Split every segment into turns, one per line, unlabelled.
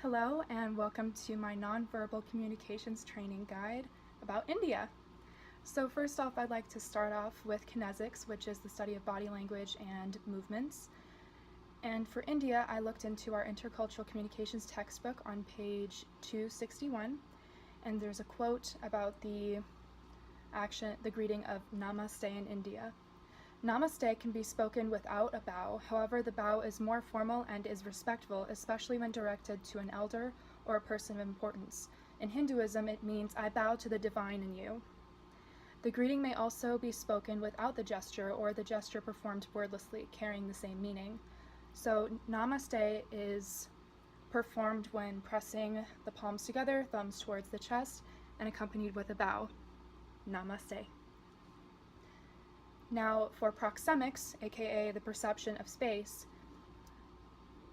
Hello and welcome to my nonverbal communications training guide about India. So first off, I'd like to start off with kinesics, which is the study of body language and movements. And for India, I looked into our intercultural communications textbook on page 261, and there's a quote about the greeting of Namaste in India. Namaste can be spoken without a bow, however the bow is more formal and is respectful, especially when directed to an elder or a person of importance. In Hinduism, it means I bow to the divine in you. The greeting may also be spoken without the gesture or the gesture performed wordlessly, carrying the same meaning. So Namaste is performed when pressing the palms together, thumbs towards the chest, and accompanied with a bow. Namaste. Now, for proxemics, aka the perception of space,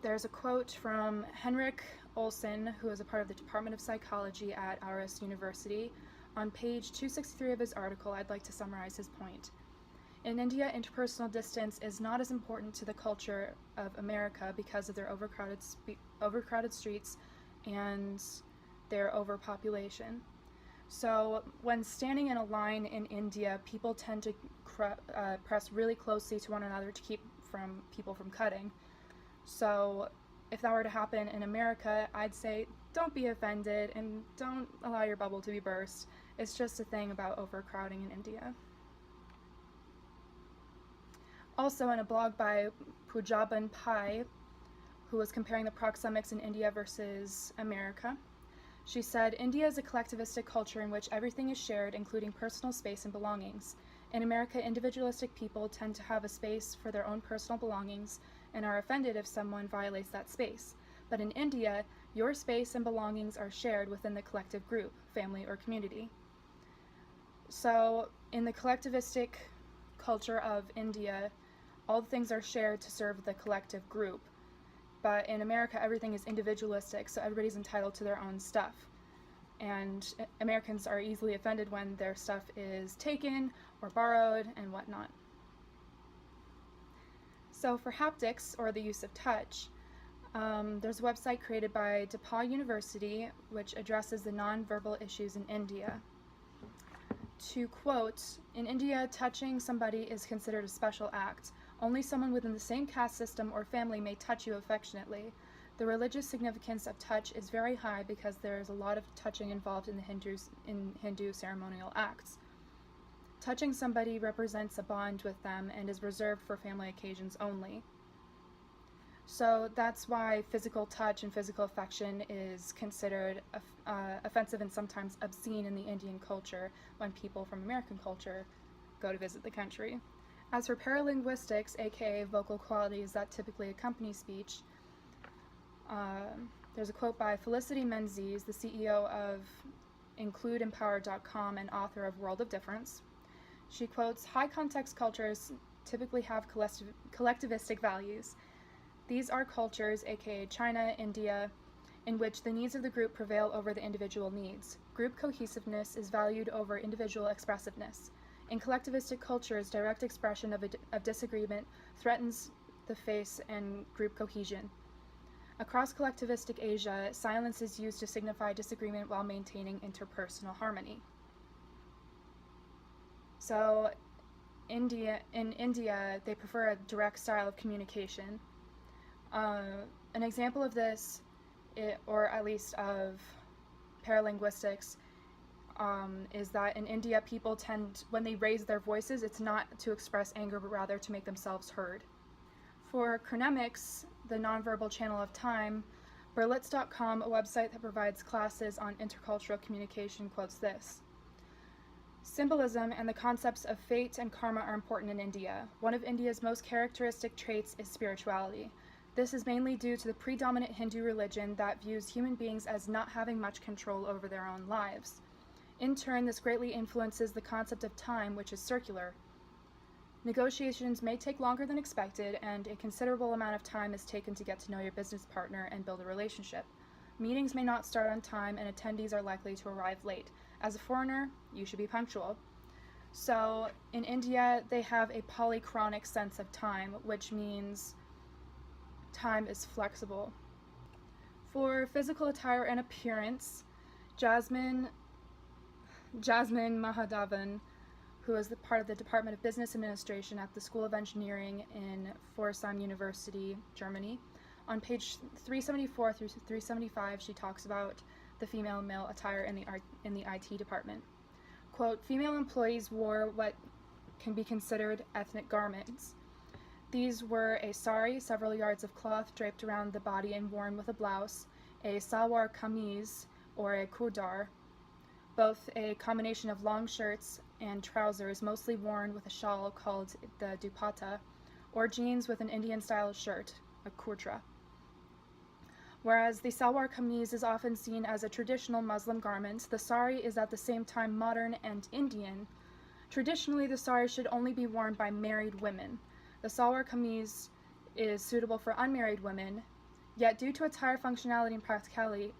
there's a quote from Henrik Olsen, who is a part of the Department of Psychology at Aarhus University. On page 263 of his article, I'd like to summarize his point. In India, interpersonal distance is not as important to the culture of America because of their overcrowded streets and their overpopulation. So when standing in a line in India, people tend to press really closely to one another to keep people from cutting. So if that were to happen in America, I'd say don't be offended and don't allow your bubble to be burst. It's just a thing about overcrowding in India. Also, in a blog by Pujaban Pai, who was comparing the proxemics in India versus America, she said, India is a collectivistic culture in which everything is shared, including personal space and belongings. In America, individualistic people tend to have a space for their own personal belongings and are offended if someone violates that space. But in India, your space and belongings are shared within the collective group, family, or community. So in the collectivistic culture of India, all the things are shared to serve the collective group. But in America, everything is individualistic, so everybody's entitled to their own stuff. And Americans are easily offended when their stuff is taken or borrowed and whatnot. So for haptics, or the use of touch, there's a website created by DePauw University which addresses the nonverbal issues in India. To quote, in India, touching somebody is considered a special act. Only someone within the same caste system or family may touch you affectionately. The religious significance of touch is very high because there is a lot of touching involved in Hindu ceremonial acts. Touching somebody represents a bond with them and is reserved for family occasions only. So that's why physical touch and physical affection is considered offensive and sometimes obscene in the Indian culture when people from American culture go to visit the country. As for paralinguistics, aka vocal qualities that typically accompany speech, there's a quote by Felicity Menzies, the CEO of IncludeEmpower.com and author of World of Difference. She quotes, high context cultures typically have collectivistic values. These are cultures, aka China, India, in which the needs of the group prevail over the individual needs. Group cohesiveness is valued over individual expressiveness. In collectivistic cultures, direct expression of disagreement threatens the face and group cohesion. Across collectivistic Asia, silence is used to signify disagreement while maintaining interpersonal harmony. So in India, they prefer a direct style of communication. An example of this, or at least of paralinguistics, is that in India, people tend, when they raise their voices, it's not to express anger, but rather to make themselves heard. For chronemics, the nonverbal channel of time, Berlitz.com, a website that provides classes on intercultural communication, quotes this. Symbolism and the concepts of fate and karma are important in India. One of India's most characteristic traits is spirituality. This is mainly due to the predominant Hindu religion that views human beings as not having much control over their own lives. In turn, this greatly influences the concept of time, which is circular. Negotiations may take longer than expected, and a considerable amount of time is taken to get to know your business partner and build a relationship. Meetings may not start on time, and attendees are likely to arrive late. As a foreigner, you should be punctual. So in India, they have a polychronic sense of time, which means time is flexible. For physical attire and appearance, Jasmine Mahadevan, who is part of the Department of Business Administration at the School of Engineering in Pforzheim University, Germany. On page 374 through 375, she talks about the female and male attire in the IT department. Quote, female employees wore what can be considered ethnic garments. These were a sari, several yards of cloth draped around the body and worn with a blouse, a salwar kameez, or a kurdar, both a combination of long shirts and trousers mostly worn with a shawl called the dupatta, or jeans with an Indian-style shirt, a kurta. Whereas the salwar kameez is often seen as a traditional Muslim garment, the sari is at the same time modern and Indian. Traditionally, the sari should only be worn by married women. The salwar kameez is suitable for unmarried women, yet due to its higher functionality and practicality,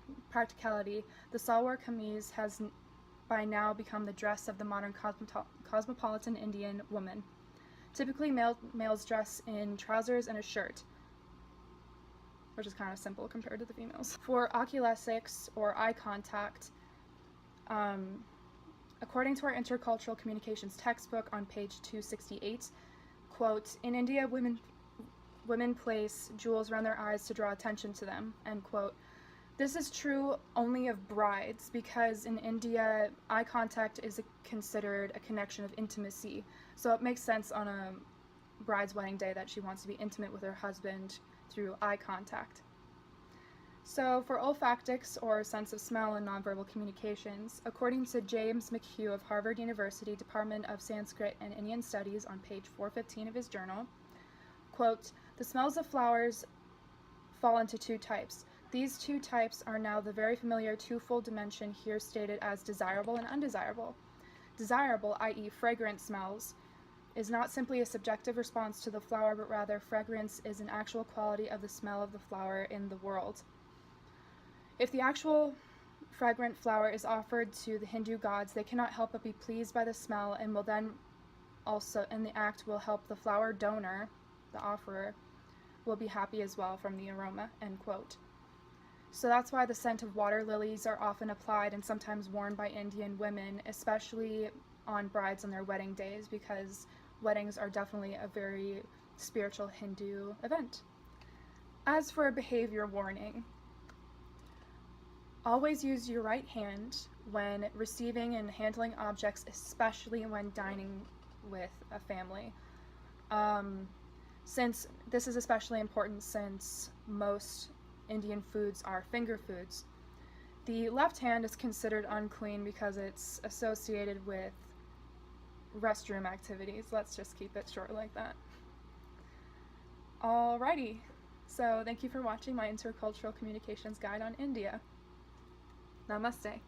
the salwar kameez has by now become the dress of the modern cosmopolitan Indian woman. Typically, males dress in trousers and a shirt, which is kind of simple compared to the females. For oculesics, or eye contact, according to our intercultural communications textbook on page 268, quote, in India, women place jewels around their eyes to draw attention to them, end quote. This is true only of brides, because in India, eye contact is considered a connection of intimacy. So it makes sense on a bride's wedding day that she wants to be intimate with her husband through eye contact. So for olfactics, or sense of smell in nonverbal communications, according to James McHugh of Harvard University Department of Sanskrit and Indian Studies on page 415 of his journal, quote, the smells of flowers fall into two types. These two types are now the very familiar twofold dimension here stated as desirable and undesirable. Desirable, i.e. fragrant smells, is not simply a subjective response to the flower, but rather fragrance is an actual quality of the smell of the flower in the world. If the actual fragrant flower is offered to the Hindu gods, they cannot help but be pleased by the smell, and will then also, in the act, will help the flower donor, the offerer, will be happy as well from the aroma, end quote. So that's why the scent of water lilies are often applied and sometimes worn by Indian women, especially on brides on their wedding days, because weddings are definitely a very spiritual Hindu event. As for a behavior warning, always use your right hand when receiving and handling objects, especially when dining with a family. Since this is especially important since most Indian foods are finger foods. The left hand is considered unclean because it's associated with restroom activities. Let's just keep it short like that. Alrighty, so thank you for watching my intercultural communications guide on India. Namaste.